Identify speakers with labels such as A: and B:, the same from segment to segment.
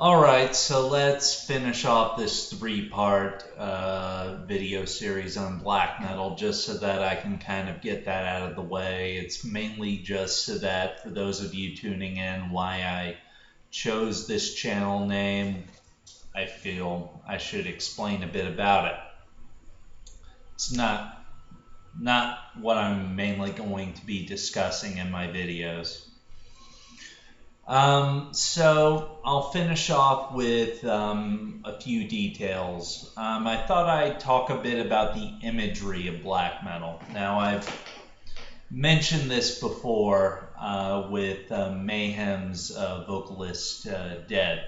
A: Alright, so let's finish off this three-part video series on black metal just so that I can kind of get that out of the way. It's mainly just so that for those of you tuning in why I chose this channel name, I feel I should explain a bit about it. It's not what I'm mainly going to be discussing in my videos. So I'll finish off with a few details. I thought I'd talk a bit about the imagery of black metal. Now, I've mentioned this before with Mayhem's vocalist Dead,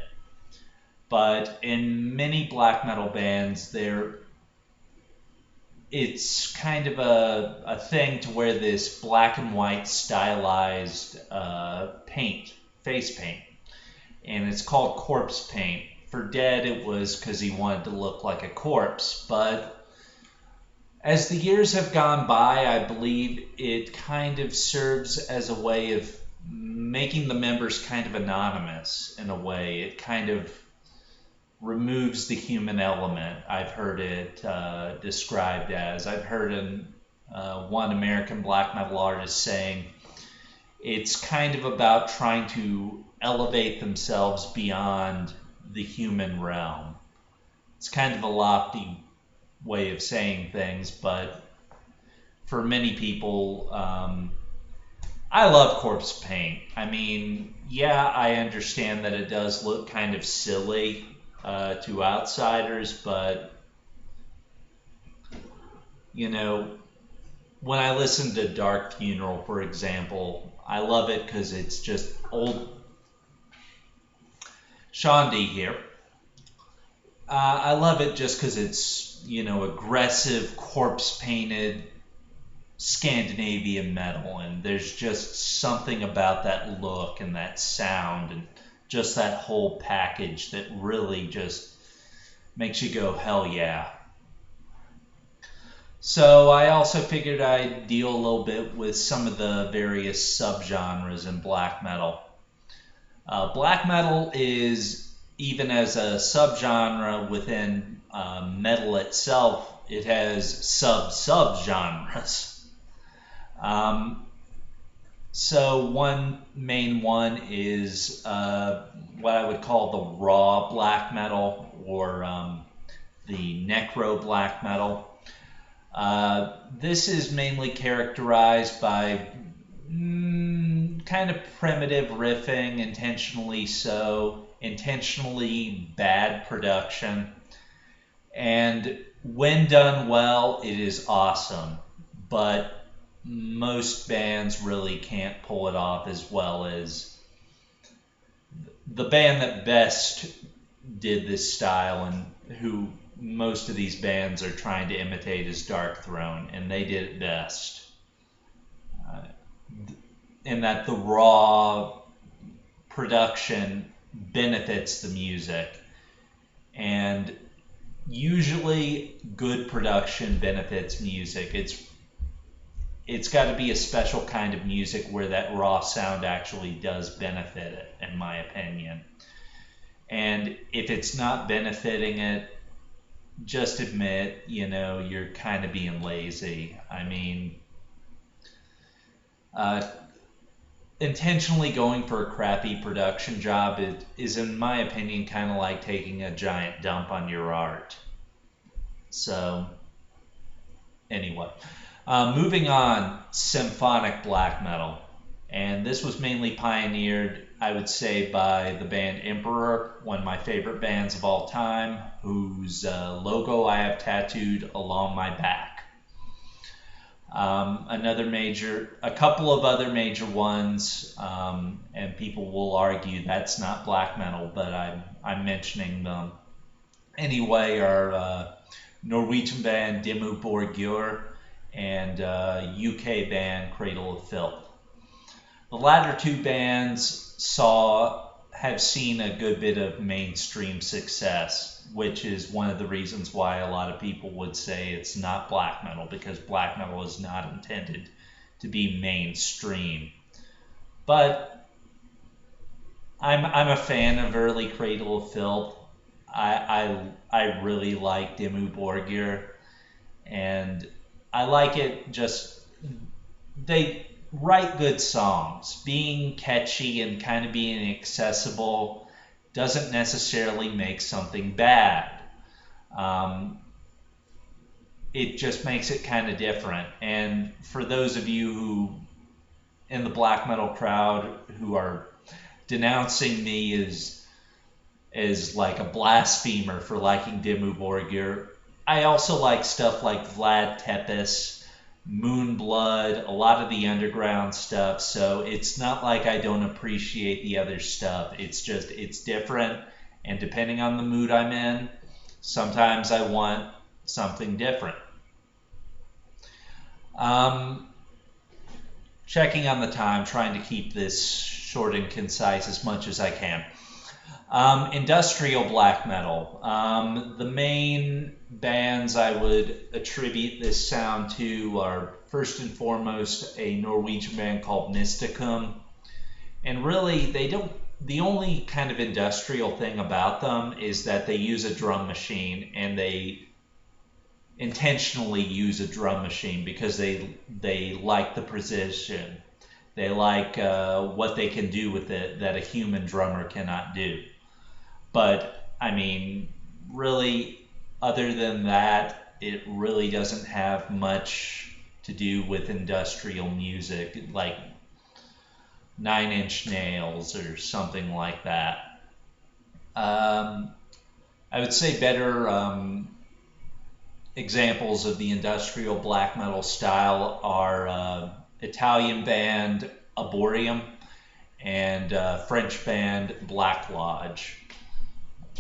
A: but in many black metal bands, it's kind of a thing to wear this black and white stylized face paint, and it's called corpse paint. For Dead, it was because he wanted to look like a corpse, but as the years have gone by, I believe it kind of serves as a way of making the members kind of anonymous in a way. It kind of removes the human element. I've heard it described as. I've heard one American black metal artist saying it's kind of about trying to elevate themselves beyond the human realm. It's kind of a lofty way of saying things, but for many people, I love corpse paint. I mean, yeah, I understand that it does look kind of silly to outsiders, but you know, when I listen to Dark Funeral, for example, I love it because it's just old. Sean D here. I love it just because it's, aggressive, corpse painted Scandinavian metal, and there's just something about that look and that sound and just that whole package that really just makes you go, hell yeah. So I also figured I'd deal a little bit with some of the various subgenres in black metal. Black metal is, even as a subgenre within metal itself, it has sub-subgenres. So one main one is what I would call the raw black metal, or the necro black metal. This is mainly characterized by kind of primitive riffing, intentionally bad production, and when done well, it is awesome, but most bands really can't pull it off as well as the band that best did this style, and who most of these bands are trying to imitate, is Darkthrone, and they did it best. In that the raw production benefits the music, and usually good production benefits music. It's got to be a special kind of music where that raw sound actually does benefit it, in my opinion. And if it's not benefiting it, just admit, you're kind of being lazy. I mean, intentionally going for a crappy production job is, in my opinion, kind of like taking a giant dump on your art. So, anyway, moving on, symphonic black metal. And this was mainly pioneered, I would say, by the band Emperor, one of my favorite bands of all time, whose logo I have tattooed along my back. A couple of other major ones, and people will argue that's not black metal, but I'm mentioning them anyway, are Norwegian band Dimmu Borgir and UK band Cradle of Filth. The latter two bands have seen a good bit of mainstream success, which is one of the reasons why a lot of people would say it's not black metal, because black metal is not intended to be mainstream. But I'm a fan of early Cradle of Filth. I really like Dimmu Borgir, and I like it just they write good songs. Being catchy and kind of being accessible doesn't necessarily make something bad. Um, it just makes it kind of different. And for those of you who in the black metal crowd who are denouncing me as like a blasphemer for liking Dimmu Borgir, I also like stuff like Vlad Tepes, Moonblood, a lot of the underground stuff. So it's not like I don't appreciate the other stuff. It's just it's different, and depending on the mood I'm in, sometimes I want something different. Um, Checking on the time, trying to keep this short and concise as much as I can. Industrial black metal. The main bands I would attribute this sound to are first and foremost a Norwegian band called Mysticum. And really, they don't. The only kind of industrial thing about them is that they use a drum machine, and they intentionally use a drum machine because they like the precision. They like what they can do with it that a human drummer cannot do. But I mean, really, other than that, it really doesn't have much to do with industrial music like Nine Inch Nails or something like that. Um, I would say better examples of the industrial black metal style are Italian band Arboreum and French band Black Lodge.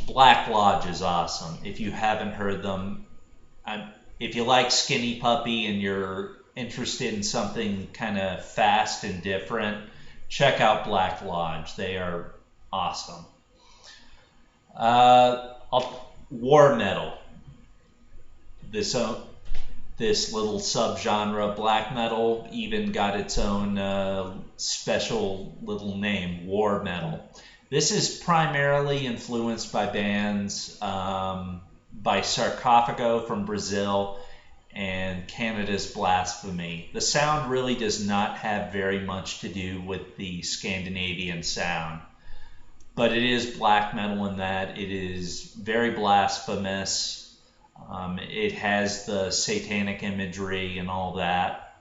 A: Black Lodge is awesome. If you haven't heard them, if you like Skinny Puppy and you're interested in something kind of fast and different, check out Black Lodge. They are awesome. War metal. This this little subgenre, black metal, even got its own special little name, war metal. This is primarily influenced by bands by Sarcophago from Brazil and Canada's Blasphemy. The sound really does not have very much to do with the Scandinavian sound, but it is black metal in that it is very blasphemous. It has the satanic imagery and all that.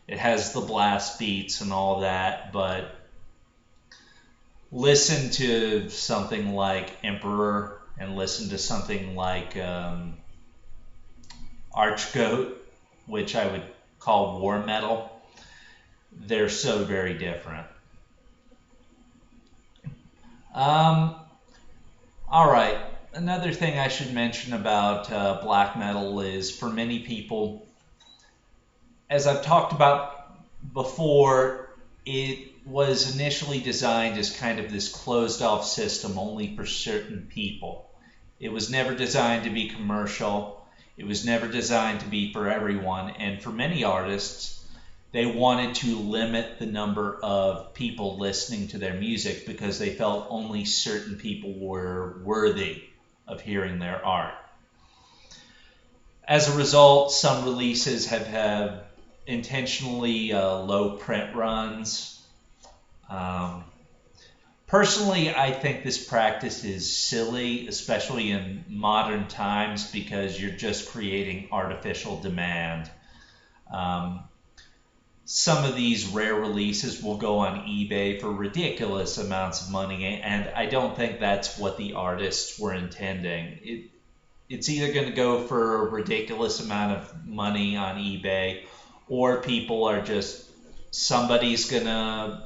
A: It has the blast beats and all that, but listen to something like Emperor and listen to something like Archgoat, which I would call war metal. They're so very different. All right. Another thing I should mention about black metal is for many people, as I've talked about before, it was initially designed as kind of this closed off system only for certain people. It was never designed to be commercial. It was never designed to be for everyone. And for many artists, they wanted to limit the number of people listening to their music because they felt only certain people were worthy of hearing their art. As a result, some releases have intentionally low print runs. Personally, I think this practice is silly, especially in modern times, because you're just creating artificial demand. Some of these rare releases will go on eBay for ridiculous amounts of money, and I don't think that's what the artists were intending. It's either going to go for a ridiculous amount of money on eBay, or people are just, somebody's going to,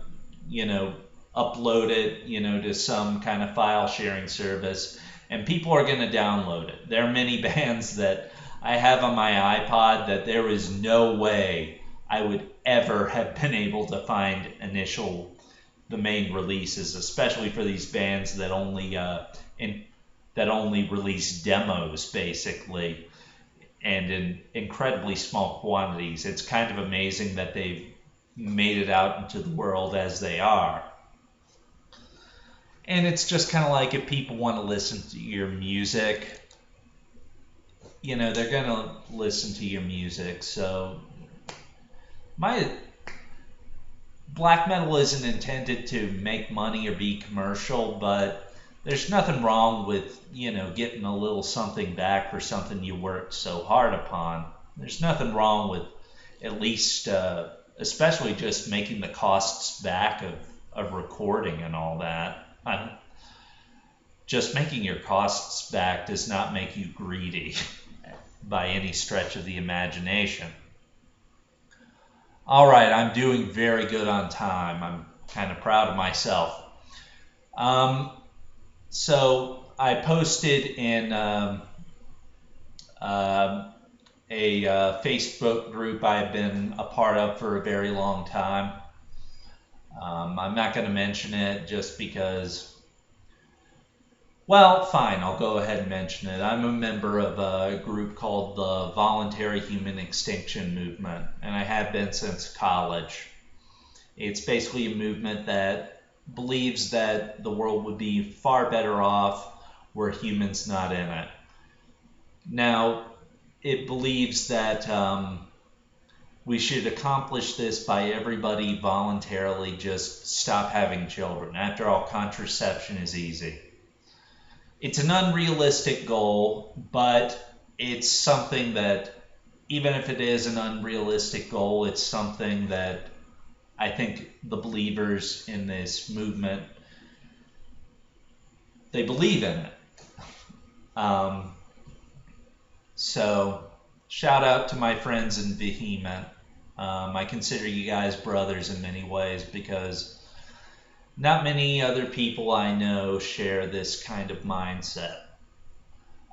A: upload it, to some kind of file sharing service, and people are going to download it. There are many bands that I have on my iPod that there is no way I would ever have been able to find the main releases, especially for these bands that only release demos basically, and in incredibly small quantities. It's kind of amazing that they've made it out into the world as they are. And it's just kind of like if people want to listen to your music, they're going to listen to your music. So my black metal isn't intended to make money or be commercial, but there's nothing wrong with, getting a little something back for something you worked so hard upon. There's nothing wrong with at least, especially just making the costs back of recording and all that. Just making your costs back does not make you greedy by any stretch of the imagination. All right, I'm doing very good on time. I'm kind of proud of myself. So I posted in a Facebook group I've been a part of for a very long time. I'm not going to mention it just because, well, fine, I'll go ahead and mention it. I'm a member of a group called the Voluntary Human Extinction Movement, and I have been since college. It's basically a movement that believes that the world would be far better off were humans not in it. Now, it believes that we should accomplish this by everybody voluntarily just stop having children. After all, contraception is easy. It's an unrealistic goal, but it's something that, even if it is an unrealistic goal, it's something that I think the believers in this movement, they believe in it. So, shout out to my friends in Vehement. I consider you guys brothers in many ways because not many other people I know share this kind of mindset.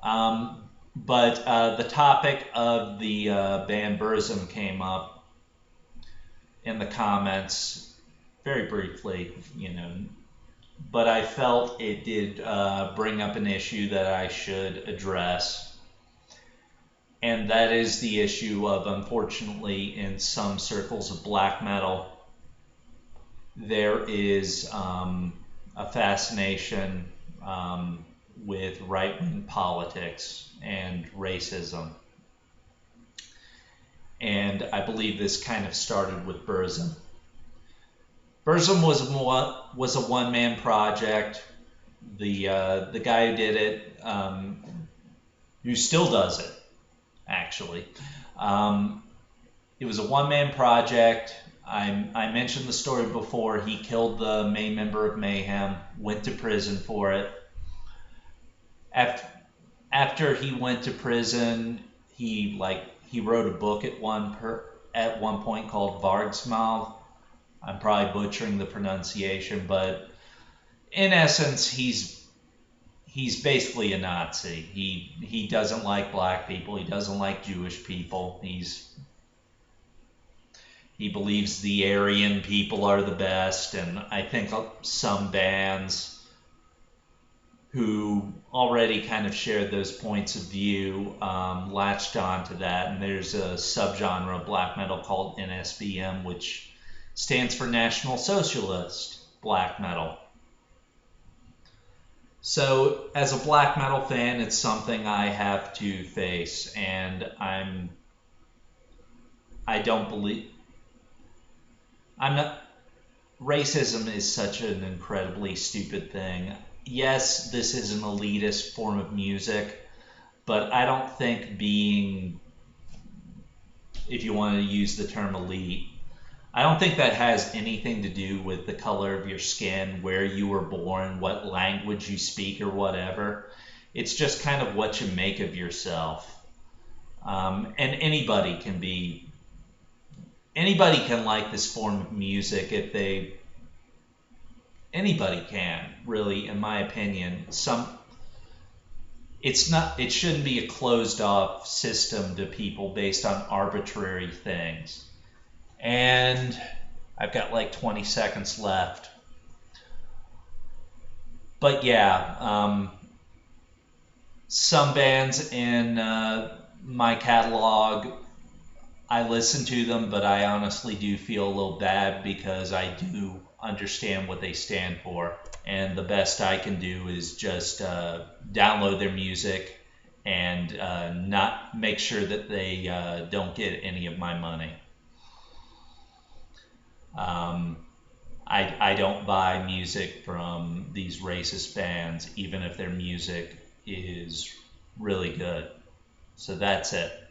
A: But the topic of the band Burzum came up in the comments very briefly, but I felt it did bring up an issue that I should address. And that is the issue of, unfortunately, in some circles of black metal, there is a fascination with right-wing politics and racism. And I believe this kind of started with Burzum. Burzum was a one-man project. The guy who did it, who still does it, actually. It was a one-man project. I mentioned the story before. He killed the main member of Mayhem, went to prison for it. After he went to prison, he wrote a book at one point called Vargsmal. I'm probably butchering the pronunciation, but in essence, he's basically a Nazi. He doesn't like black people. He doesn't like Jewish people. He believes the Aryan people are the best, and I think some bands who already kind of shared those points of view latched onto that. And there's a subgenre of black metal called NSBM, which stands for National Socialist Black Metal. So, as a black metal fan, it's something I have to face, and racism is such an incredibly stupid thing. Yes, this is an elitist form of music, but I don't think if you want to use the term elite, I don't think that has anything to do with the color of your skin, where you were born, what language you speak, or whatever. It's just kind of what you make of yourself. And anybody can like this form of music anybody can, really, in my opinion. It shouldn't be a closed off system to people based on arbitrary things. And I've got like 20 seconds left. But yeah, some bands in my catalog, I listen to them, but I honestly do feel a little bad because I do understand what they stand for. And the best I can do is just download their music and not make sure that they don't get any of my money. Um, I don't buy music from these racist bands, even if their music is really good. So that's it.